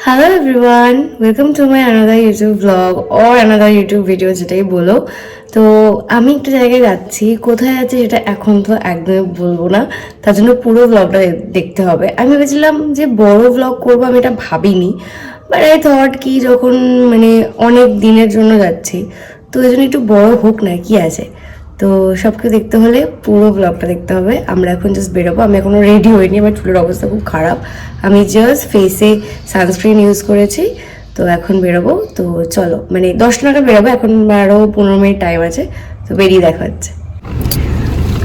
Hello everyone, welcome to my another YouTube vlog or another YouTube video যেটাই বলো। তো আমি একটা জায়গায় যাচ্ছি, কোথায় যাচ্ছি সেটা এখন তো একদমই বলবো না, তার জন্য পুরো ভ্লগটা দেখতে হবে। আমি ভেবেছিলাম যে বড় ভ্লগ করবো, আমি এটা ভাবিনি, বাট আই থট কি যখন মানে অনেক দিনের জন্য যাচ্ছি তো এই জন্য একটু বড় হোক না, কি আছে। তো সবকে দেখতে হলে পুরো ব্লগটা দেখতে হবে। আমরা এখন জাস্ট বেরোবো, আমি এখনো রেডি হইনি, আমার চুলের অবস্থা খুব খারাপ, আমি জাস্ট ফেসে সানস্ক্রিন ইউজ করেছি। তো এখন বেরোবো, তো চলো মানে 10টা নাগাদ বেরোবো, এখন আরও 15 মিনিট টাইম আছে, তো বেরিয়ে দেখা হচ্ছে।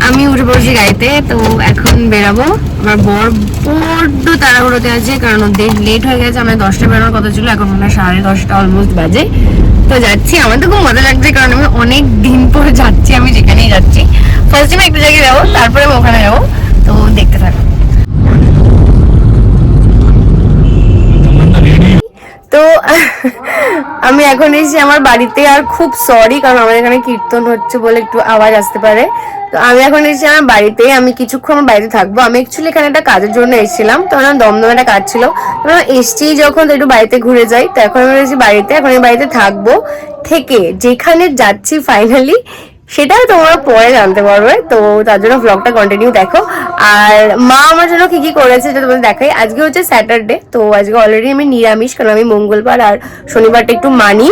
আমি উঠে পড়েছি গাড়িতে, তো এখন বেরাবো। আমার বর বড্ড তাড়াহুড়োতে আছে, কারণ ওদের লেট হয়ে গেছে। আমার 10টা বেরোনোর কথা ছিল, এখন আমরা 10:30 অলমোস্ট বাজে। তো যাচ্ছি, আমার তো খুব মজা লাগছে, কারণ আমি অনেক দিন পর যাচ্ছি। আমি যেখানেই যাচ্ছি ফার্স্ট টাইম একটা জায়গায় যাবো, তারপরে আমি ওখানে যাবো, তো দেখতে থাকো। তো আমি এখন এসেছি আমার বাড়িতে, আর খুব সরি কারণ আমাদের এখানে কীর্তন হচ্ছে বলে একটু আওয়াজ আসতে পারে। তো আমি এখন এসেছি আমার বাড়িতে, আমি কিছুক্ষণ আমার বাড়িতে থাকবো। আমি অ্যাকচুয়ালি এখানে একটা কাজের জন্য এসেছিলাম, তো আমার দমদমে একটা কাজ ছিল, এসছি যখন তো একটু বাড়িতে ঘুরে যাই। তো এখন আমি এসেছি বাড়িতে, এখন আমি বাড়িতে থাকবো, থেকে যেখানে যাচ্ছি ফাইনালি সেটা তোমরা পরে জানতে পারবে। তো তার জন্য ব্লগটা কন্টিনিউ দেখো। আর মা আমার জন্য কি কি করেছে সেটা তোমাদের দেখাই। আজকে হচ্ছে স্যাটারডে, তো আজকে অলরেডি আমি নিরামিষ, কারণ আমি মঙ্গলবার আর শনিবারটা একটু মানি,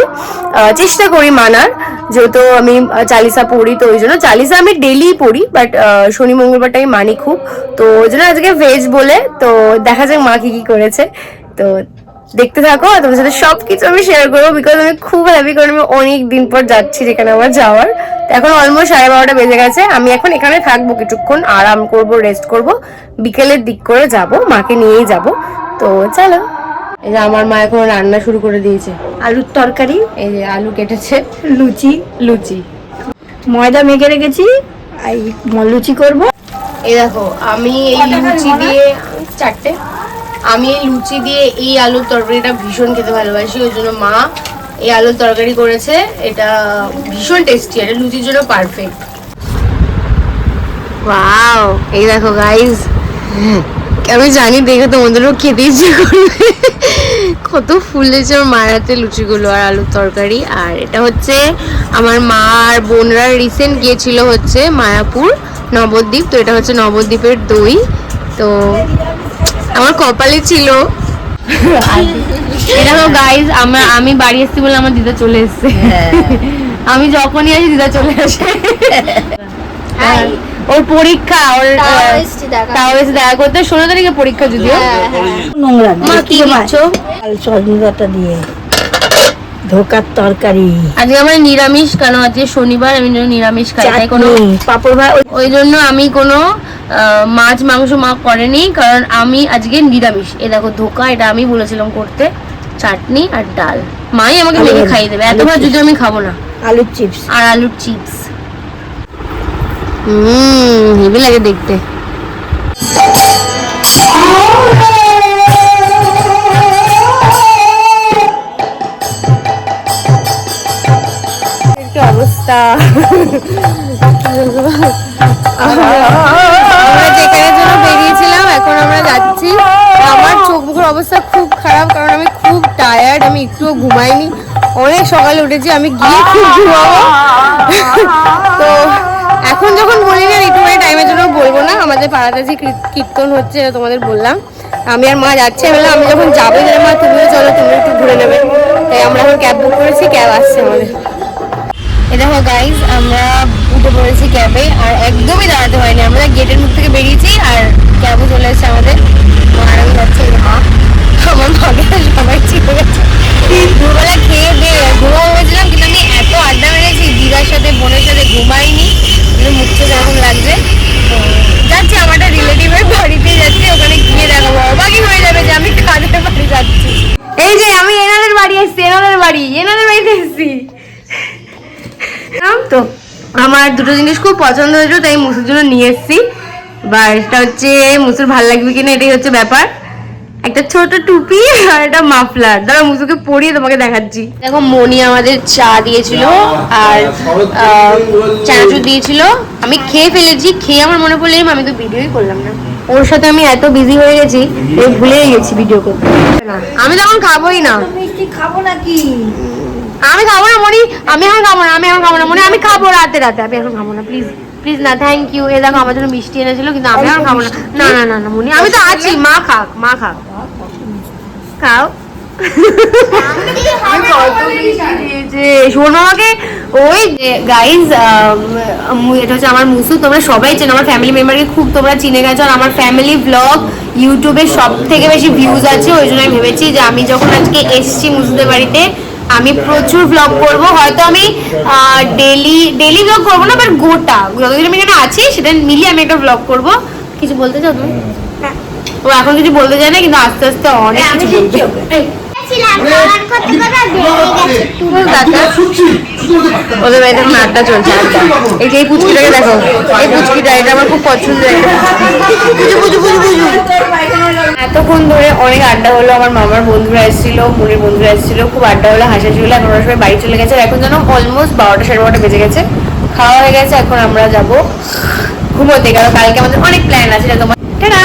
চেষ্টা করি মানার, যেহেতু আমি চালিসা পড়ি, তো ওই জন্য চালিসা আমি ডেলি পড়ি, বাট শনি মঙ্গলবারটা আমি মানি খুব। তো ওই জন্য আজকে ভেজ বলে, তো দেখা যাক মা কি কি করেছে। তো দেখতে থাকো, তোমার সাথে সবকিছু আমি শেয়ার করবো, বিকজ আমি খুব হ্যাপি, কারণ আমি অনেক দিন পর যাচ্ছি যেখানে আমার যাওয়ার। এখন অলমোস্ট 12:30 বেজে গেছে, আমি এখন এখানে থাকবো কিছুক্ষণ, আরাম করব, রেস্ট করব, বিকেলের দিক করে যাব, মাকে নিয়েই যাব। তো চলো, এই যে আমার মা এখন রান্না শুরু করে দিয়েছে, আলুর তরকারি, এই যে আলু কেটেছে, লুচি ময়দা মেখে রেখেছি, এই লুচি করব। এই দেখো আমি এই লুচি দিয়ে চারটে, আমি এই লুচি দিয়ে এই আলুর তরকারিটা ভীষণ খেতে ভালোবাসি, ওই জন্য মা এই আলুর তরকারি করেছে। এটা ভীষণ টেস্টি, এটা লুচির জন্য পারফেক্ট। ওয়াও, এই দেখো গাইস, আমি জানি দেখে তোমাদেরও খেতে ইচ্ছে করবে, কত ফুলেছে আমার মায়ের হাতে লুচিগুলো আর আলুর তরকারি। আর এটা হচ্ছে আমার মা আর বোনরা রিসেন্ট গিয়েছিল হচ্ছে মায়াপুর নবদ্বীপ, তো এটা হচ্ছে নবদ্বীপের দই, তো আমার কপালে ছিল। এটা তো গাইজ আমি বাড়ি এসেছি বলে আমার দিদা চলে এসছে, আমি যখনই আসি দিদা চলে আসে। ওর পরীক্ষা, ওর তাও এসে দেখা করতে, 16 তারিখে পরীক্ষা, যদিও নোংরা মা কি দিচ্ছ? সজনেটা দিয়ে ধোকার তরকারি। আজকে আমার নিরামিষ, কারণ আজকে শনিবার, আমি নিরামিষ খাই, তাই কোনো পাপড় ভাই, ওই জন্য আমি কোনো মাছ মাংস মা করেনি, কারণ আমি আজকে নিরামিষ। এ দেখো ধোকা, এটা আমি বলেছিলাম করতে, চাটনি আর ডাল, মাই আমাকে মেখে খাইয়ে দেবে, এতবার যদি আমি খাবো না। আলুর চিপস আর আলুর চিপস, হেভি লাগে দেখতে। কি অবস্থা, আমরা যেখানের জন্য বেরিয়েছিলাম এখন আমরা যাচ্ছি। আমার চোখ মুখের অবস্থা খুব খারাপ, কারণ আমি খুব টায়ার্ড, আমি একটুও ঘুমাইনি, অনেক সকালে উঠেছি, আমি গিয়ে খুব ঘুমাবো। তো এখন যখন বলি না একটুখানি টাইমের জন্য বলবো না, আমাদের পাড়াতে যে কীর্তন হচ্ছে তোমাদের বললাম, আমি আর মা যাচ্ছি। আমি যখন যাবো মা তুমিও চলো, তুমি একটু ঘুরে নেবে, তাই আমরা এখন ক্যাব বুক করেছি, ক্যাব আসছে আমাদের। এই দেখো গাইজ, আমরা উঠে পড়েছি ক্যাবে, আর একদমই দাঁড়াতে হয়নি, আমরা গেটের মুখ থেকে বেরিয়েছি আর ক্যাবও চলে এসেছে আমাদের। মারা যাচ্ছে মা, আমার মাকে সবাই চিনে গেছে, দুবেলা খেয়ে দিয়ে ঘুমাবো ভেবেছিলাম, কিন্তু আমি এত আড্ডা মেরেছি দিদার সাথে বোনের সাথে, ঘুমাইনি, মুখ চোখে এরকম লাগছে। তো যাচ্ছি আমার একটা রিলেটিভের বাড়িতে যাচ্ছি, ওখানে গিয়ে দেখাবো, অবাকই হয়ে যাবে যে আমি কাদের বাড়ি যাচ্ছি। এই যে আমি এনাদের বাড়ি এসছি, এনাদের বাড়িতে এসছি। তো আমার দুটো জিনিস খুব পছন্দ হয়েছিল, তাই মুসুর জন্য নিয়ে এসেছি। বা এটা হচ্ছে মুসুর ভালো লাগবে কিনা এটাই হচ্ছে ব্যাপার, একটা ছোট টুপি আর একটা মাফলার। দাঁড়া মুসুকে পরিয়ে তোমাকে দেখাচ্ছি। দেখো মনি আমাদের চা দিয়েছিল আর চানাচুর দিয়েছিল, আমি খেয়ে ফেলেছি, খেয়ে আমার মনে পড়লে আমি তো ভিডিওই করলাম না। ওর সাথে আমি এত বিজি হয়ে গেছি যে ভুলেই গেছি ভিডিও করতে। আমি তখন খাবোই না, মিষ্টি খাবো নাকি? আমি খাবো না মনি, আমি এখন খাবো না, আমি এখন খাবো না মনি, আমি খাবো রাতে রাতে, আমি এখন খাবো না প্লিজ প্লিজ না, থ্যাংক ইউ। এ দেখো আমার জন্য মিষ্টি এনেছিল কিন্তু আমি এখন খাবো না। না না না না মনি, আমি তো আছি, মা খাক, মা খাক, খাও। শোন আমাকে, ওই গাইজ, এটা হচ্ছে আমার মুসু, তোমরা সবাই চেনো, আমার ফ্যামিলি মেম্বারকে খুব তোমরা চিনে গেছো। আর আমার ফ্যামিলি ব্লগ ইউটিউবে সব থেকে বেশি ভিউজ আছে, ওই জন্য আমি ভেবেছি যে আমি যখন আজকে এসছি মুসুদের বাড়িতে আমি প্রচুর ব্লগ করব। হয়তো আমি ডেলি ব্লগ করবো না, বাট গোটা যতদিন আমি এখানে আছি সেটা মিলিয়ে আমি একটা ব্লগ করব। কিছু বলতে চাও তুমি? ও এখন কিছু বলতে চায় না, কিন্তু আস্তে আস্তে অনেক কিছু বলবে। ওদের বাড়িতে এখন আড্ডা চলছে, আড্ডা। এই পুচকিটাকে দেখো, এই পুচকিটা, এটা আমার খুব পছন্দের একটা এতক্ষণ ধরে অনেক আড্ডা হলো, আমার মামার বন্ধুরা এসেছিল, মনির বন্ধুরা এসেছিল, খুব আড্ডা হলো, হাসাহাসি হলো। এখন ওরা সবাই বাড়ি চলে গেছে। আর এখন যেন অলমোস্ট 12টা 12:30 বেজে গেছে, খাওয়া হয়ে গেছে। এখন আমরা যাবো ঘুমোতে, কারণ কালকে আমাদের অনেক প্ল্যান আছে। তোমার টাটা।